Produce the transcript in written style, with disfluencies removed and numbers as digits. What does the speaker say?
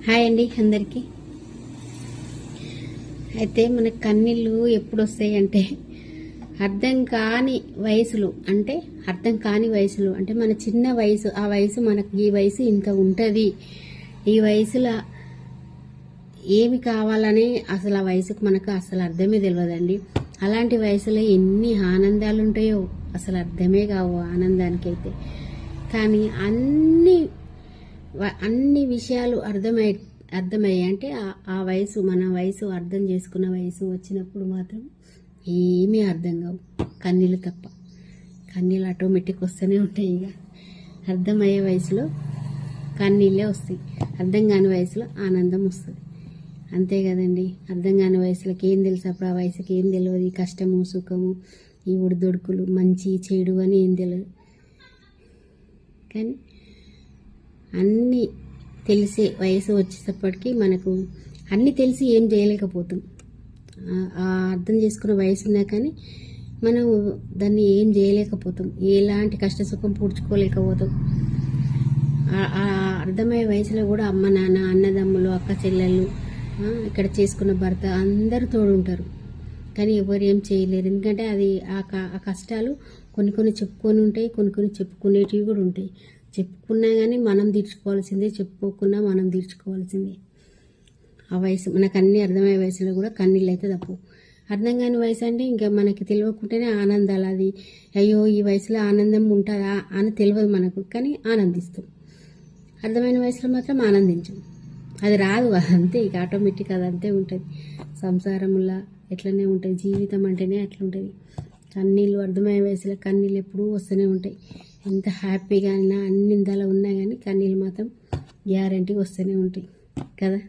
Hi అండి అందరికీ. అయితే మన కన్నీళ్ళు ఎప్పుడు వస్తాయి అంటే అర్థం కాని వయసులు అంటే మన చిన్న వయసు, ఆ వయసు మనకు ఈ వయసు ఇంత ఉంటుంది, ఈ వయసులో ఏమి కావాలని అసలు ఆ వయసుకు మనకు అసలు అర్థమే తెలియదండి. అలాంటి వయసులో ఎన్ని ఆనందాలు ఉంటాయో అసలు అర్థమే కావు ఆనందానికైతే. కానీ అన్ని విషయాలు అర్థమయ్యాయి అంటే ఆ వయసు, మన వయసు, అర్థం చేసుకున్న వయసు వచ్చినప్పుడు మాత్రం ఏమీ అర్థం కావు, కన్నీళ్ళు తప్ప. కన్నీళ్ళు ఆటోమేటిక్ వస్తూనే ఉంటాయి. ఇక అర్థమయ్యే వయసులో కన్నీళ్ళే వస్తాయి, అర్థం కాని వయసులో ఆనందం వస్తుంది. అంతే కదండి. అర్థం కాని వయసులోకి ఏం తెలుసు, అప్పుడు ఆ వయసుకి ఏం తెలియదు. కష్టము సుఖము, ఈ ఒడిదొడుకులు, మంచి చెడు అని ఏం తెలియదు. కానీ అన్నీ తెలిసే వయసు వచ్చేటప్పటికి మనకు అన్నీ తెలిసి ఏం చేయలేకపోతాం. అర్థం చేసుకున్న వయసు ఉన్నా కానీ మనం దాన్ని ఏం చేయలేకపోతాం, ఎలాంటి కష్ట సుఖం పూడ్చుకోలేకపోతాం. అర్థమయ్యే వయసులో కూడా అమ్మ నాన్న, అన్నదమ్ములు, అక్క చెల్లెళ్ళు, ఇక్కడ చేసుకున్న భర్త అందరూ తోడుంటారు. కానీ ఎవరు ఏం చేయలేరు. ఎందుకంటే అది ఆ కష్టాలు కొన్ని చెప్పుకొని ఉంటాయి, కొన్ని చెప్పుకునేటివి కూడా ఉంటాయి. చెప్పుకున్నా కానీ మనం తీర్చుకోవాల్సిందే, చెప్పుకోకున్నా మనం తీర్చుకోవాల్సిందే. ఆ వయసు మనకు అన్ని అర్థమయ్యే వయసులో కూడా కన్నీళ్ళు అయితే తప్పు. అర్థం కాని వయసు అంటే ఇంకా మనకి తెలియకుండానే ఆనందాలు. అది అయ్యో ఈ వయసులో ఆనందం ఉంటుందా అని తెలియదు మనకు, కానీ ఆనందిస్తాం. అర్థమైన వయసులో మాత్రం ఆనందించాం. అది రాదు, అదంతే, ఇక ఆటోమేటిక్ అది అంతే ఉంటుంది. సంసారంలో ఎట్లనే ఉంటుంది, జీవితం అంటేనే అట్లా ఉంటుంది. కన్నీళ్ళు అర్థమయ్యే వయసులో కన్నీళ్ళు ఎప్పుడూ వస్తూనే ఉంటాయి. ఎంత హ్యాపీగా అయినా, అన్ని ఇందాలో ఉన్నా కానీ కన్నీళ్ళు మాత్రం గ్యారంటీ వస్తూనే ఉంటాయి కదా.